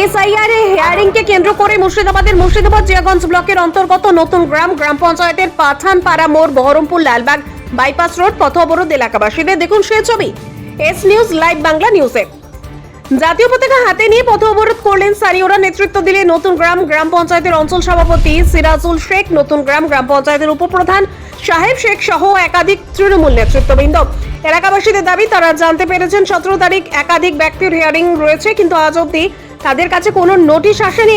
SIR hearing কে কেন্দ্র করে মুর্শিদাবাদ জিয়াগঞ্জ ব্লকের অন্তর্গত নতুন গ্রাম পঞ্চায়েতের পাঠানপাড়া মোড় বহরমপুর লালবাগ বাইপাস রোড পথ অবরোধ এলাকাবাসীদের। দেখুন সেই ছবি এস নিউজ লাইভ বাংলা নিউজে। জাতীয় পতাকা হাতে নিয়ে পথ অবরোধ করলেন স্থানীয়রা। নেতৃত্ব দিলেন নতুন গ্রাম পঞ্চায়েতের অঞ্চল সভাপতি সিরাজুল শেখ, নতুন গ্রাম পঞ্চায়েতের উপপ্রধান সাহেব শেখ সহ একাধিক তৃণমূল নেতৃত্ববৃন্দ। এলাকাবাসীদের দাবি, তারা জানতে পেরেছেন 17 তারিখ একাধিক ব্যক্তির হিয়ারিং রয়েছে, কিন্তু আজ অবধি তাদের কাছে কোনো নোটিশ আসেনি।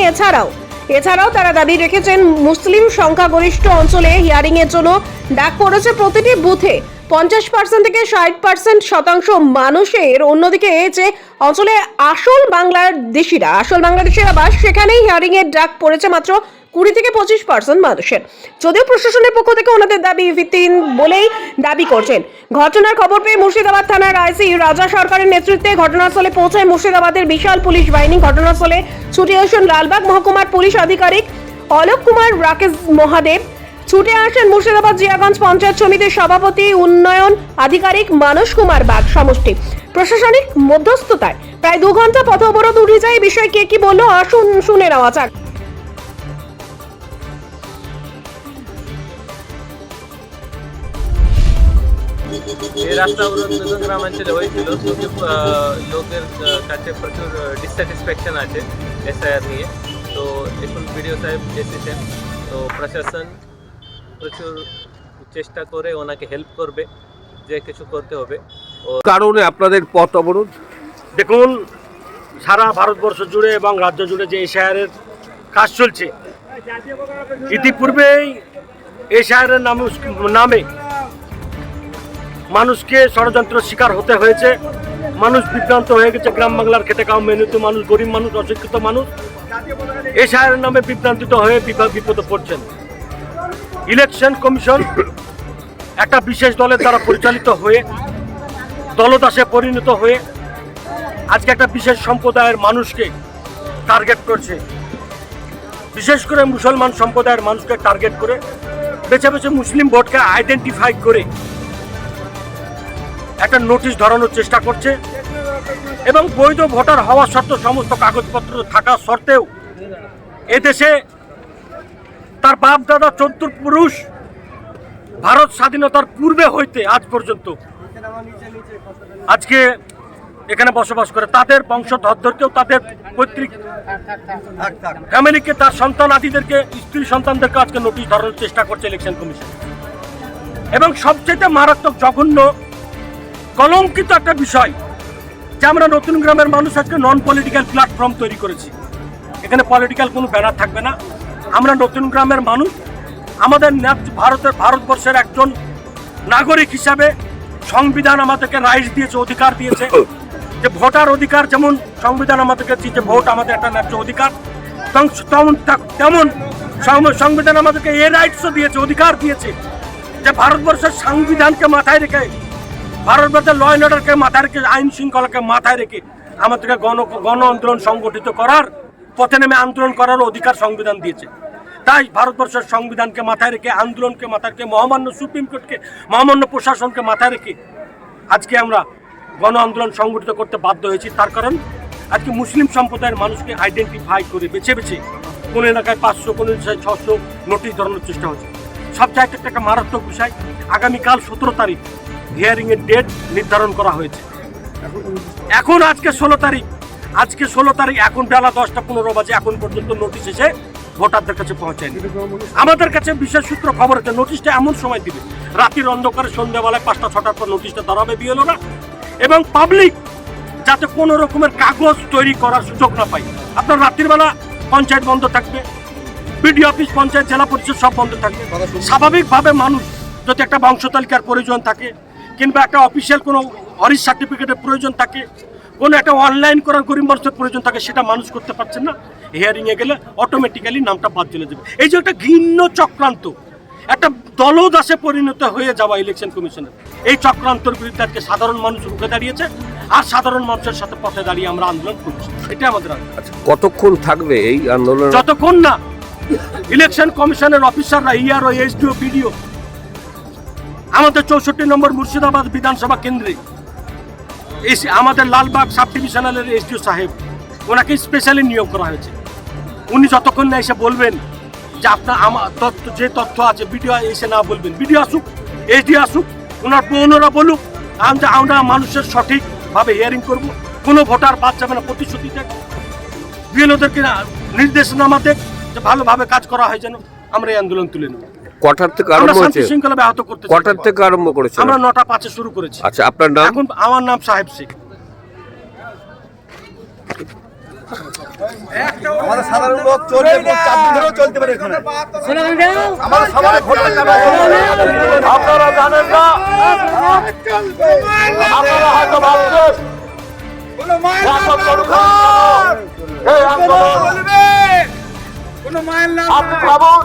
এছাড়াও তারা দাবি রেখেছেন মুসলিম সংখ্যাগরিষ্ঠ অঞ্চলে হিয়ারিং এর জন্য ডাক পড়েছে প্রতিটি বুথে 50% থেকে 60% মানুষের। অন্যদিকে যে অঞ্চলে আসল বাংলাদেশিরা বাস, সেখানেই হিয়ারিং এর ডাক পড়েছে মাত্র 20 থেকে 25% মানুষের। যদিও প্রশাসনের পক্ষ থেকে ওনাদের দাবি ভিত্তিহীন বলেই দাবি করছেন। ঘটনার খবর পেয়ে মুর্শিদাবাদ থানার আইসি রাজা সরকারের নেতৃত্বে ঘটনাস্থলে পৌঁছায় মুর্শিদাবাদের বিশাল পুলিশ বাহিনী। ঘটনাস্থলে ছুটে আসেন লালবাগ মহকুমার পুলিশ আধিকারিক অলোক কুমার রাকেশ মহাদেব, ছুটে আসেন মুর্শিদাবাদ জিয়াগঞ্জ পঞ্চায়েত সমিতির সভাপতি উন্নয়ন আধিকারিক মানস কুমার বাগ। সমষ্টি প্রশাসনিক মধ্যস্থতায় প্রায় 2 ঘন্টা পথ অবরোধ উঠে যায়। বিষয় কে কি বললো আসুন শুনে নেওয়া যাক। এই রাস্তা অবরোধ নতুন গ্রামাঞ্চলে হয়েছিল। লোকের কাছে প্রচুর ডিসস্যাটিসফ্যাকশন আছে এসআইআর নিয়ে। তো এখন বিডিও সাহেব এসেছেন, তো প্রশাসন প্রচুর চেষ্টা করে ওনাকে হেল্প করবে, যে কিছু করতে হবে। কারণে আপনাদের পথ অবরোধ? দেখুন, সারা ভারতবর্ষ জুড়ে এবং রাজ্য জুড়ে যে এসআইআরের কাজ চলছে, ইতিপূর্বেই এসআইআরের নামে মানুষকে ষড়যন্ত্র শিকার হতে হয়েছে। মানুষ বিভ্রান্ত হয়ে গেছে। গ্রাম বাংলার খেটে খাওয়া মেহনতি মানুষ, গরিব মানুষ, অশিক্ষিত মানুষ এসআইআরের নামে বিভ্রান্তিত হয়ে বিপদে পড়ছেন। ইলেকশন কমিশন একটা বিশেষ দলের দ্বারা পরিচালিত হয়ে দলদাসে পরিণত হয়ে আজকে একটা বিশেষ সম্প্রদায়ের মানুষকে টার্গেট করছে। বিশেষ করে মুসলমান সম্প্রদায়ের মানুষকে টার্গেট করে বেছে বেছে মুসলিম ভোটকে আইডেন্টিফাই করে একটা নোটিশ ধরানোর চেষ্টা করছে। এবং বৈধ ভোটার হওয়া সত্ত্বেও, সমস্ত কাগজপত্র থাকা সত্ত্বেও এদেশে তার বাপ দাদা 14 পুরুষ ভারত স্বাধীনতার পূর্বে হইতে আজ পর্যন্ত আজকে এখানে বসবাস করে, তাদের বংশধরদেরকেও, তাদের পৈতৃক ফ্যামিলিকে, তার সন্তান আদিদেরকে, স্ত্রী সন্তানদেরকে আজকে নোটিশ ধরানোর চেষ্টা করছে ইলেকশন কমিশন। এবং সবচেয়ে মারাত্মক, জঘন্য, কলঙ্কিত একটা বিষয় যে আমরা নতুন গ্রামের মানুষ আজকে নন পলিটিক্যাল প্ল্যাটফর্ম তৈরি করেছি। এখানে পলিটিক্যাল কোনো ব্যানার থাকবে না। আমরা নতুন গ্রামের মানুষ, আমাদের ভারতবর্ষের একজন নাগরিক হিসাবে সংবিধান আমাদেরকে রাইটস দিয়েছে, অধিকার দিয়েছে, যে ভোটার অধিকার যেমন সংবিধান আমাদেরকে দিয়েছে, ভোট আমাদের একটা ন্যায্য অধিকার, তেমন সংবিধান আমাদেরকে এই রাইটসও দিয়েছে, অধিকার দিয়েছে যে ভারতবর্ষের সংবিধানকে মাথায় রেখে, ভারতবর্ষের ল অ্যান্ড অর্ডারকে মাথায় রেখে, আইন শৃঙ্খলাকে মাথায় রেখে আমাদেরকে গণ আন্দোলন সংগঠিত করার, পথে নেমে আন্দোলন করার অধিকার সংবিধান দিয়েছে। তাই ভারতবর্ষের সংবিধানকে মাথায় রেখে, আন্দোলনকে মাথায় রেখে, মহামান্য সুপ্রিম কোর্টকে, মহামান্য প্রশাসনকে মাথায় রেখে আজকে আমরা গণ আন্দোলন সংগঠিত করতে বাধ্য হয়েছি। তার কারণ আজকে মুসলিম সম্প্রদায়ের মানুষকে আইডেন্টিফাই করে বেছে বেছে কোন এলাকায় 500, কোন এলাকায় 600 নোটিশ ধরানোর চেষ্টা হচ্ছে। সবচাইতে একটা মারাত্মক বিষয়, আগামীকাল 17 তারিখ হিয়ারিং এর ডেট নির্ধারণ করা হয়েছে। এখন আজকে 16 তারিখ, এখন বেলা 10টা 15 বাজে, এখন পর্যন্ত নোটিশ এসে ভোটারদের কাছে পৌঁছায়নি। আমাদের কাছে বিশেষ সূত্র খবর আছে নোটিশটা এমন সময় দিবে, রাতের অন্ধকারে, সন্ধ্যাবেলায় 5টা-6টার পর নোটিশটা ধরাবে বিএলওরা, এবং পাবলিক যাতে কোনো রকমের কাগজ তৈরি করার সুযোগ না পায়। আপনার রাত্রির বেলা পঞ্চায়েত বন্ধ থাকবে, বিডিও অফিস, পঞ্চায়েত, জেলা পরিষদ সব বন্ধ থাকবে। স্বাভাবিকভাবে মানুষ যদি একটা বংশ তালিকার প্রয়োজন থাকে, কিংবা একটা অফিসিয়াল কোনো হরিশ সার্টিফিকেটের প্রয়োজন থাকে, কোনো একটা অনলাইন করার গরিব মানুষের প্রয়োজন থাকে, সেটা মানুষ করতে পারছেন না। হিয়ারিংয়ে গেলে অটোমেটিক্যালি নামটা বাদ চলে যাবে। এই যে একটা ঘৃণ্য চক্রান্ত, একটা দলদাসে পরিণত হয়ে যাওয়া ইলেকশন কমিশনের, এই চক্রান্তর বিরুদ্ধে আজকে সাধারণ মানুষ রুখে দাঁড়িয়েছে। আর সাধারণ মানুষের সাথে পথে দাঁড়িয়ে আমরা আন্দোলন করছি। এটা আমাদের আচ্ছা, কতক্ষণ থাকবে এই আন্দোলন? যতক্ষণ না ইলেকশন কমিশনের অফিসাররা, ইআরও, এসডিও, বিডিও, আমাদের 64 নম্বর মুর্শিদাবাদ বিধানসভা কেন্দ্রে আমাদের লালবাগ সাব ডিভিশনালের এসডিও সাহেব, ওনাকে স্পেশালি নিয়োগ করা হয়েছে। উনি যতক্ষণ না এসে বলবেন যে আপনার আমার তথ্য যে তথ্য আছে, ভিডিও এসে না বলবেন, ভিডিও আসুক, এইচডি আসুক, ওনার বোনরা বলুক, আমরা মানুষের সঠিকভাবে হিয়ারিং করব, কোনো ভোটার বাদ যাবে না, প্রতিশ্রুতি দেখ, বিএলওদেরকে নির্দেশনামা দেখ যে ভালোভাবে কাজ করা হয়, যেন আমরা এই আন্দোলন তুলে নেব। কটার থেকে আমরা আরম্ভ শান্তি হয়েছে? শৃঙ্খলা ব্যাহত করতে চাই। কটার থেকে আরম্ভ করেছেন? আমরা 9:05 শুরু করেছি। আচ্ছা, আপনার নাম? এখন আমার নাম সাহেব শেখ। আমাদের সাধারণ লোক চলবে, 4 দিন ধরেও চলতে পারে এখানে। আমাদের সবার ভোটার কার্ড আপনারা জানেন না, আপনারা হয়তো ভাবছেন কোনো মায়ের নাম আপনি ভাবুন